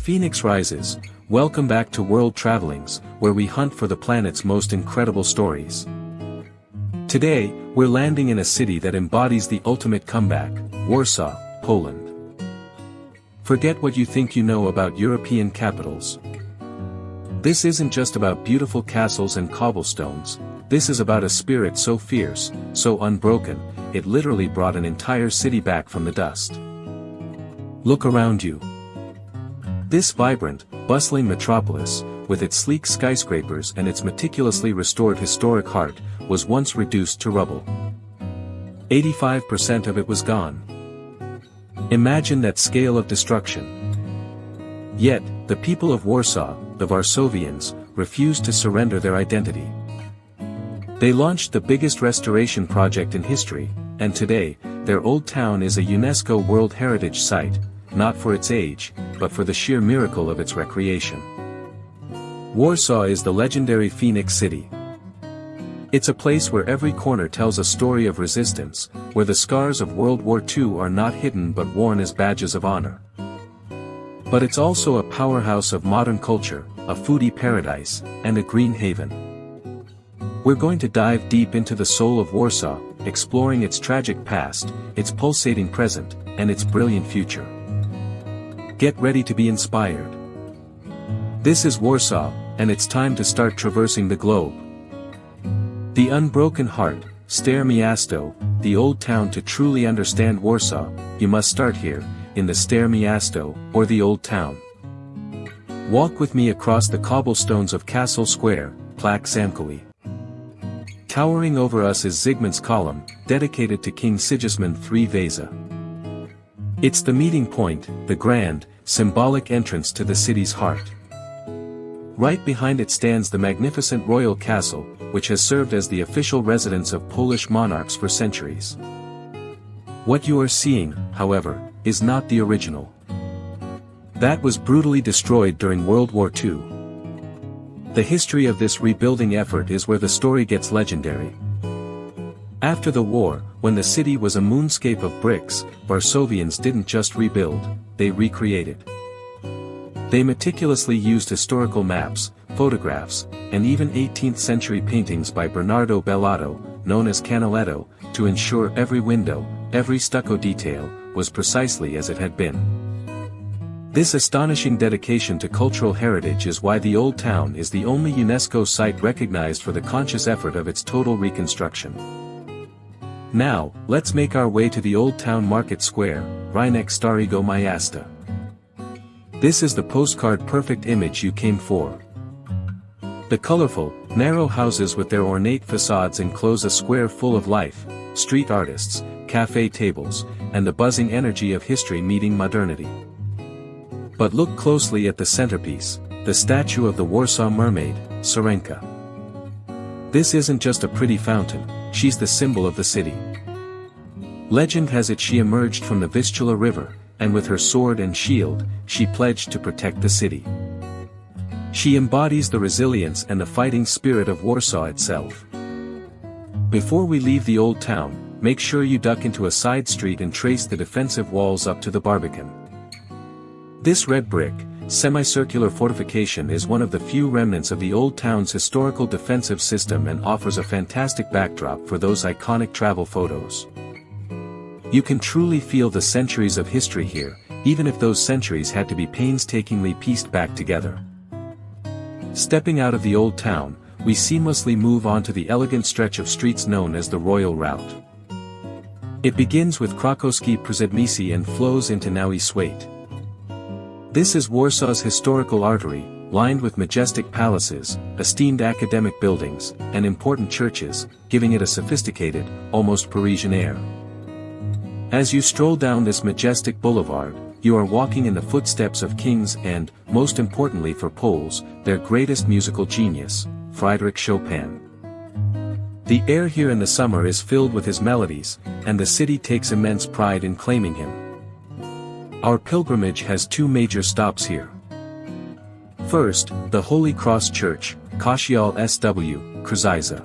phoenix rises, welcome back to World-Travellingz, where we hunt for the planet's most incredible stories. Today, we're landing in a city that embodies the ultimate comeback, Warsaw, Poland. Forget what you think you know about European capitals. This isn't just about beautiful castles and cobblestones, this is about a spirit so fierce, so unbroken, it literally brought an entire city back from the dust. Look around you. This vibrant, bustling metropolis, with its sleek skyscrapers and its meticulously restored historic heart, was once reduced to rubble. 85% of it was gone. Imagine that scale of destruction. Yet, the people of Warsaw, the Warsawians, refused to surrender their identity. They launched the biggest restoration project in history, and today, their old town is a UNESCO World Heritage Site, not for its age, but for the sheer miracle of its recreation. Warsaw is the legendary Phoenix City. It's a place where every corner tells a story of resistance, where the scars of World War II are not hidden but worn as badges of honor. But it's also a powerhouse of modern culture, a foodie paradise, and a green haven. We're going to dive deep into the soul of Warsaw, exploring its tragic past, its pulsating present, and its brilliant future. Get ready to be inspired. This is Warsaw, and it's time to start traversing the globe. The unbroken heart, Stare Miasto, the old town. To truly understand Warsaw, you must start here, in the Stare Miasto, or the Old Town. Walk with me across the cobblestones of Castle Square, Plac Zamkowy. Towering over us is Zygmunt's Column, dedicated to King Sigismund III Vasa. It's the meeting point, the grand, symbolic entrance to the city's heart. Right behind it stands the magnificent royal castle, which has served as the official residence of Polish monarchs for centuries. What you are seeing, however, is not the original. That was brutally destroyed during World War II. The history of this rebuilding effort is where the story gets legendary. After the war, when the city was a moonscape of bricks, Warsawians didn't just rebuild, they recreated. They meticulously used historical maps, photographs, and even 18th-century paintings by Bernardo Bellato, known as Canaletto, to ensure every window, every stucco detail, was precisely as it had been. This astonishing dedication to cultural heritage is why the Old Town is the only UNESCO site recognized for the conscious effort of its total reconstruction. Now, let's make our way to the Old Town Market Square, Rynek Starego Miasta. This is the postcard-perfect image you came for. The colorful, narrow houses with their ornate facades enclose a square full of life, street artists, cafe tables, and the buzzing energy of history meeting modernity. But look closely at the centerpiece, the statue of the Warsaw mermaid, Serenka. This isn't just a pretty fountain, she's the symbol of the city. Legend has it she emerged from the Vistula River, and with her sword and shield, she pledged to protect the city. She embodies the resilience and the fighting spirit of Warsaw itself. Before we leave the Old Town, make sure you duck into a side street and trace the defensive walls up to the Barbican. This red brick, semicircular fortification is one of the few remnants of the Old Town's historical defensive system and offers a fantastic backdrop for those iconic travel photos. You can truly feel the centuries of history here, even if those centuries had to be painstakingly pieced back together. Stepping out of the Old Town, we seamlessly move on to the elegant stretch of streets known as the Royal Route. It begins with Krakowski Przedmieście and flows into Nowy Świat. This is Warsaw's historical artery, lined with majestic palaces, esteemed academic buildings, and important churches, giving it a sophisticated, almost Parisian air. As you stroll down this majestic boulevard, you are walking in the footsteps of kings and, most importantly for Poles, their greatest musical genius, Fryderyk Chopin. The air here in the summer is filled with his melodies, and the city takes immense pride in claiming him. Our pilgrimage has two major stops here. First, the Holy Cross Church, Kościoł SW, Krzyża.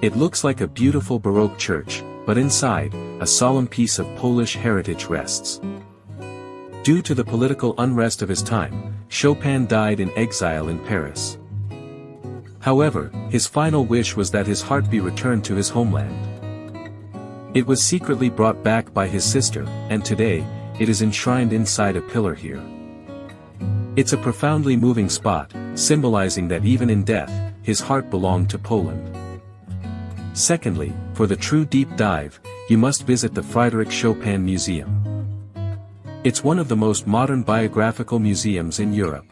It looks like a beautiful Baroque church, but inside, a solemn piece of Polish heritage rests. Due to the political unrest of his time, Chopin died in exile in Paris. However, his final wish was that his heart be returned to his homeland. It was secretly brought back by his sister, and today, it is enshrined inside a pillar here. It's a profoundly moving spot, symbolizing that even in death, his heart belonged to Poland. Secondly, for the true deep dive, you must visit the Frédéric Chopin Museum. It's one of the most modern biographical museums in Europe.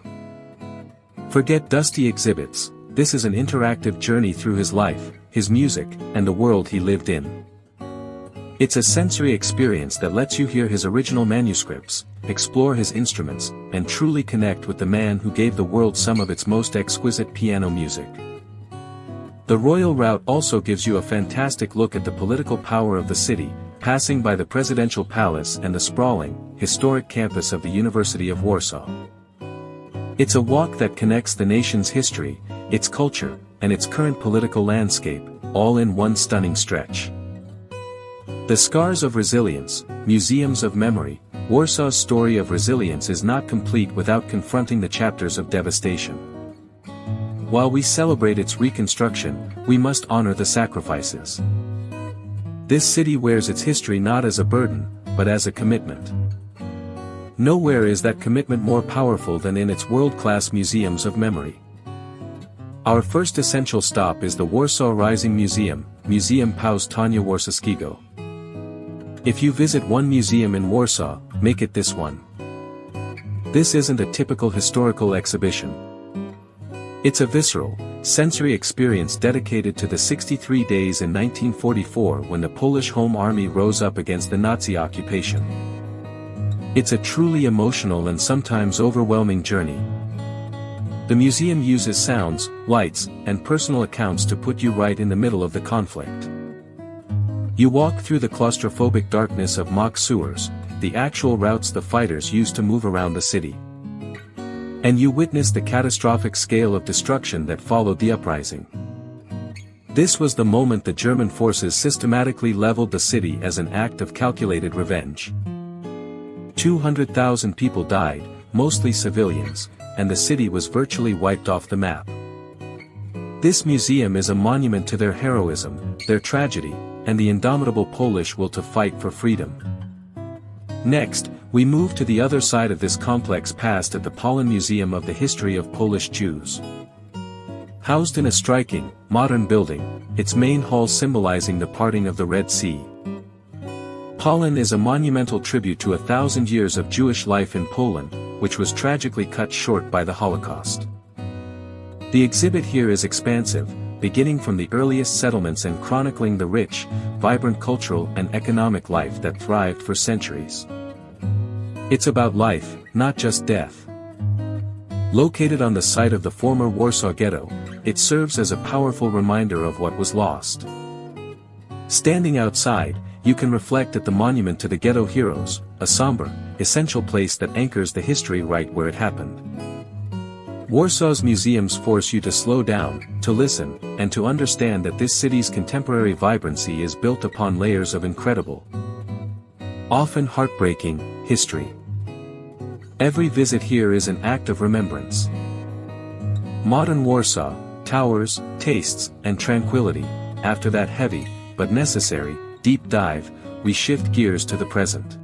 Forget dusty exhibits, this is an interactive journey through his life, his music, and the world he lived in. It's a sensory experience that lets you hear his original manuscripts, explore his instruments, and truly connect with the man who gave the world some of its most exquisite piano music. The royal route also gives you a fantastic look at the political power of the city, passing by the presidential palace and the sprawling, historic campus of the University of Warsaw. It's a walk that connects the nation's history, its culture, and its current political landscape, all in one stunning stretch. The Scars of Resilience, Museums of Memory. Warsaw's story of resilience is not complete without confronting the chapters of devastation. While we celebrate its reconstruction, we must honor the sacrifices. This city wears its history not as a burden, but as a commitment. Nowhere is that commitment more powerful than in its world-class museums of memory. Our first essential stop is the Warsaw Rising Museum, Muzeum Powstania Warszawskiego. If you visit one museum in Warsaw, make it this one. This isn't a typical historical exhibition. It's a visceral, sensory experience dedicated to the 63 days in 1944 when the Polish Home Army rose up against the Nazi occupation. It's a truly emotional and sometimes overwhelming journey. The museum uses sounds, lights, and personal accounts to put you right in the middle of the conflict. You walk through the claustrophobic darkness of mock sewers, the actual routes the fighters used to move around the city. And you witness the catastrophic scale of destruction that followed the uprising. This was the moment the German forces systematically leveled the city as an act of calculated revenge. 200,000 people died, mostly civilians, and the city was virtually wiped off the map. This museum is a monument to their heroism, their tragedy, and the indomitable Polish will to fight for freedom. Next, we move to the other side of this complex past at the Poland Museum of the History of Polish Jews. Housed in a striking, modern building, its main hall symbolizing the parting of the Red Sea. Poland is a monumental tribute to 1,000 years of Jewish life in Poland, which was tragically cut short by the Holocaust. The exhibit here is expansive, beginning from the earliest settlements and chronicling the rich, vibrant cultural and economic life that thrived for centuries. It's about life, not just death. Located on the site of the former Warsaw Ghetto, it serves as a powerful reminder of what was lost. Standing outside, you can reflect at the monument to the ghetto heroes, a somber, essential place that anchors the history right where it happened. Warsaw's museums force you to slow down, to listen, and to understand that this city's contemporary vibrancy is built upon layers of incredible, often heartbreaking, history. Every visit here is an act of remembrance. Modern Warsaw, towers, tastes, and tranquility. After that heavy, but necessary, deep dive, we shift gears to the present.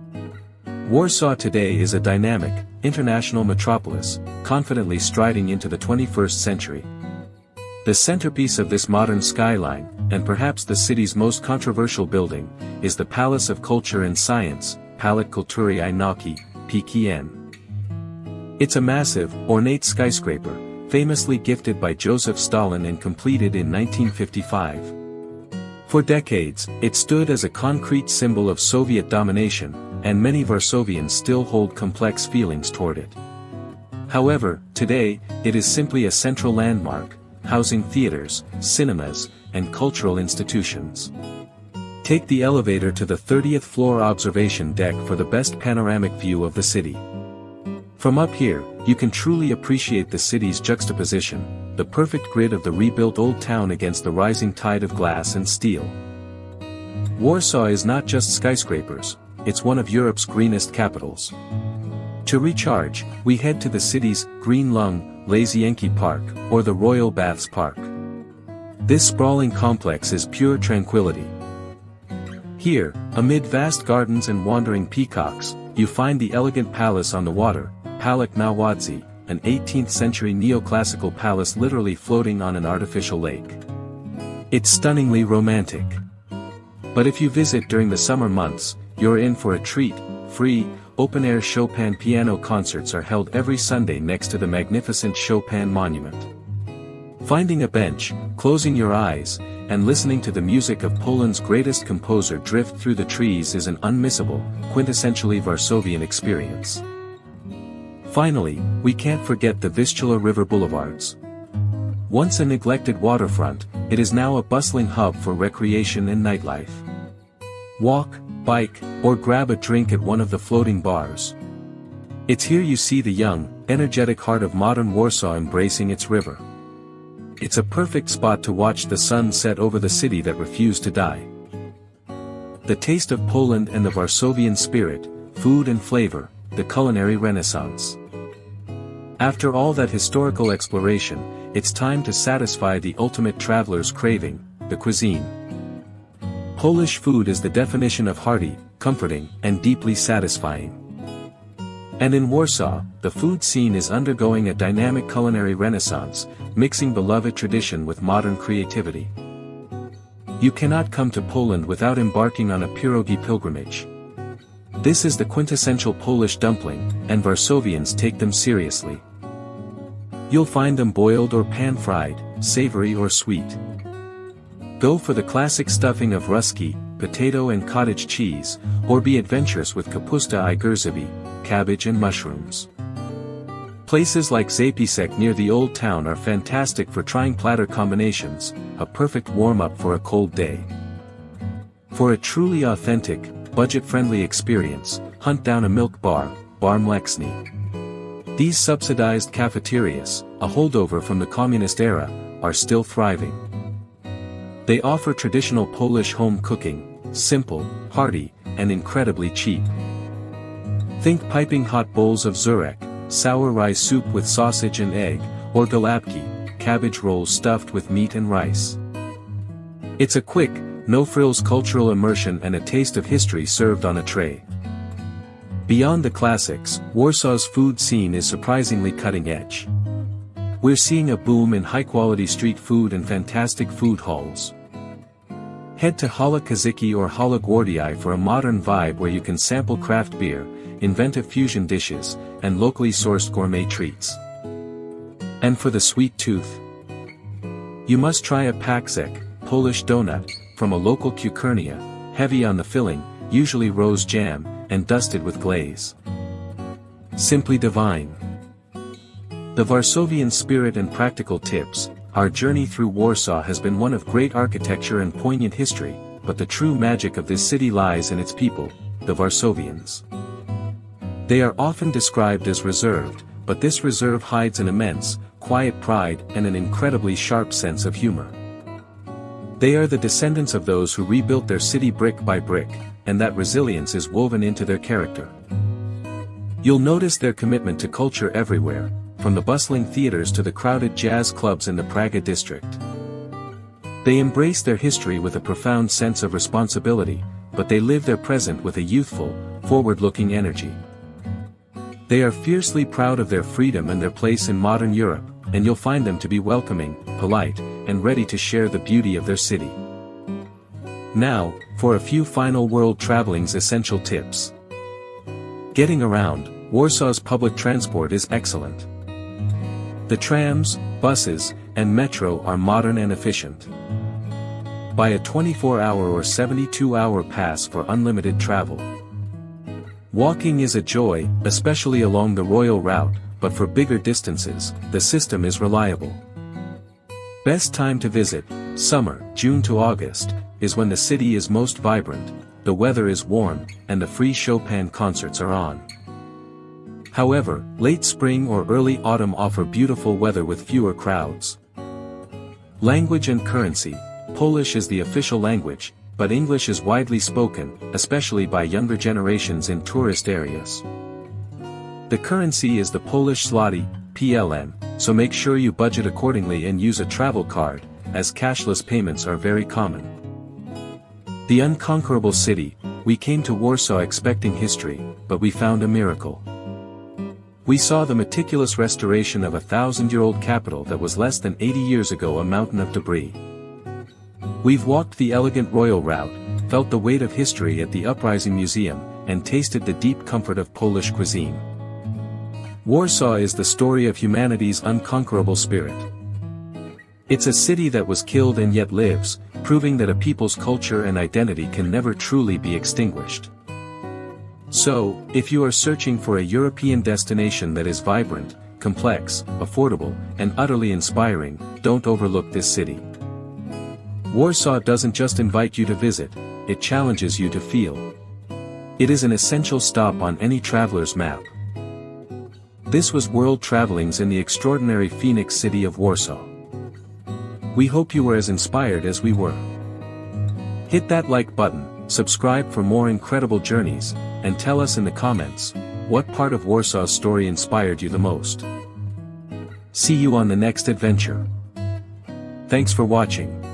Warsaw today is a dynamic, international metropolis, confidently striding into the 21st century. The centerpiece of this modern skyline, and perhaps the city's most controversial building, is the Palace of Culture and Science, Pałac Kultury i Nauki, PKN. It's a massive, ornate skyscraper, famously gifted by Joseph Stalin and completed in 1955. For decades, it stood as a concrete symbol of Soviet domination, and many Warsawians still hold complex feelings toward it. However, today, it is simply a central landmark, housing theaters, cinemas, and cultural institutions. Take the elevator to the 30th floor observation deck for the best panoramic view of the city. From up here, you can truly appreciate the city's juxtaposition, the perfect grid of the rebuilt old town against the rising tide of glass and steel. Warsaw is not just skyscrapers, it's one of Europe's greenest capitals. To recharge, we head to the city's Green Lung, Lazienki Park, or the Royal Baths Park. This sprawling complex is pure tranquility. Here, amid vast gardens and wandering peacocks, you find the elegant palace on the water, Palak Nawadzi, an 18th-century neoclassical palace literally floating on an artificial lake. It's stunningly romantic. But if you visit during the summer months, you're in for a treat. Free, open-air Chopin piano concerts are held every Sunday next to the magnificent Chopin monument. Finding a bench, closing your eyes, and listening to the music of Poland's greatest composer drift through the trees is an unmissable, quintessentially Varsovian experience. Finally, we can't forget the Vistula River boulevards. Once a neglected waterfront, it is now a bustling hub for recreation and nightlife. Walk, bike, or grab a drink at one of the floating bars. It's here you see the young, energetic heart of modern Warsaw embracing its river. It's a perfect spot to watch the sun set over the city that refused to die. The taste of Poland and the Varsovian spirit, food and flavor, the culinary renaissance. After all that historical exploration, it's time to satisfy the ultimate traveler's craving, the cuisine. Polish food is the definition of hearty, comforting, and deeply satisfying. And in Warsaw, the food scene is undergoing a dynamic culinary renaissance, mixing beloved tradition with modern creativity. You cannot come to Poland without embarking on a pierogi pilgrimage. This is the quintessential Polish dumpling, and Varsovians take them seriously. You'll find them boiled or pan-fried, savory or sweet. Go for the classic stuffing of ruski, potato and cottage cheese, or be adventurous with kapusta I grzybie, cabbage and mushrooms. Places like Zapisek near the Old Town are fantastic for trying platter combinations, a perfect warm-up for a cold day. For a truly authentic, budget-friendly experience, hunt down a milk bar, Bar Mleczny. These subsidized cafeterias, a holdover from the communist era, are still thriving. They offer traditional Polish home cooking, simple, hearty, and incredibly cheap. Think piping hot bowls of zurek, sour rye soup with sausage and egg, or galabki, cabbage rolls stuffed with meat and rice. It's a quick, no-frills cultural immersion and a taste of history served on a tray. Beyond the classics, Warsaw's food scene is surprisingly cutting-edge. We're seeing a boom in high-quality street food and fantastic food halls. Head to Hala Kaziki or Hala Gwardiai for a modern vibe where you can sample craft beer, inventive fusion dishes, and locally sourced gourmet treats. And for the sweet tooth, you must try a paczek, Polish donut, from a local Kukurnia, heavy on the filling, usually rose jam, and dusted with glaze. Simply divine. The Varsovian spirit and practical tips. Our journey through Warsaw has been one of great architecture and poignant history, but the true magic of this city lies in its people, the Varsovians. They are often described as reserved, but this reserve hides an immense, quiet pride and an incredibly sharp sense of humor. They are the descendants of those who rebuilt their city brick by brick, and that resilience is woven into their character. You'll notice their commitment to culture everywhere, from the bustling theaters to the crowded jazz clubs in the Praga district. They embrace their history with a profound sense of responsibility, but they live their present with a youthful, forward-looking energy. They are fiercely proud of their freedom and their place in modern Europe, and you'll find them to be welcoming, polite, and ready to share the beauty of their city. Now, for a few final WORLDTRAVELLINGZ essential tips. Getting around, Warsaw's public transport is excellent. The trams, buses, and metro are modern and efficient. Buy a 24-hour or 72-hour pass for unlimited travel. Walking is a joy, especially along the Royal Route, but for bigger distances, the system is reliable. Best time to visit, summer, June to August, is when the city is most vibrant, the weather is warm, and the free Chopin concerts are on. However, late spring or early autumn offer beautiful weather with fewer crowds. Language and currency. Polish is the official language, but English is widely spoken, especially by younger generations in tourist areas. The currency is the Polish zloty, PLN, so make sure you budget accordingly and use a travel card, as cashless payments are very common. The unconquerable city, we came to Warsaw expecting history, but we found a miracle. We saw the meticulous restoration of a 1,000-year-old capital that was less than 80 years ago a mountain of debris. We've walked the elegant royal route, felt the weight of history at the Uprising Museum, and tasted the deep comfort of Polish cuisine. Warsaw is the story of humanity's unconquerable spirit. It's a city that was killed and yet lives, proving that a people's culture and identity can never truly be extinguished. So, if you are searching for a European destination that is vibrant, complex, affordable, and utterly inspiring, don't overlook this city. Warsaw doesn't just invite you to visit, it challenges you to feel. It is an essential stop on any traveler's map. This was WORLDTRAVELLINGZ in the extraordinary Phoenix city of Warsaw. We hope you were as inspired as we were. Hit that like button, subscribe for more incredible journeys, and tell us in the comments, what part of Warsaw's story inspired you the most. See you on the next adventure. Thanks for watching.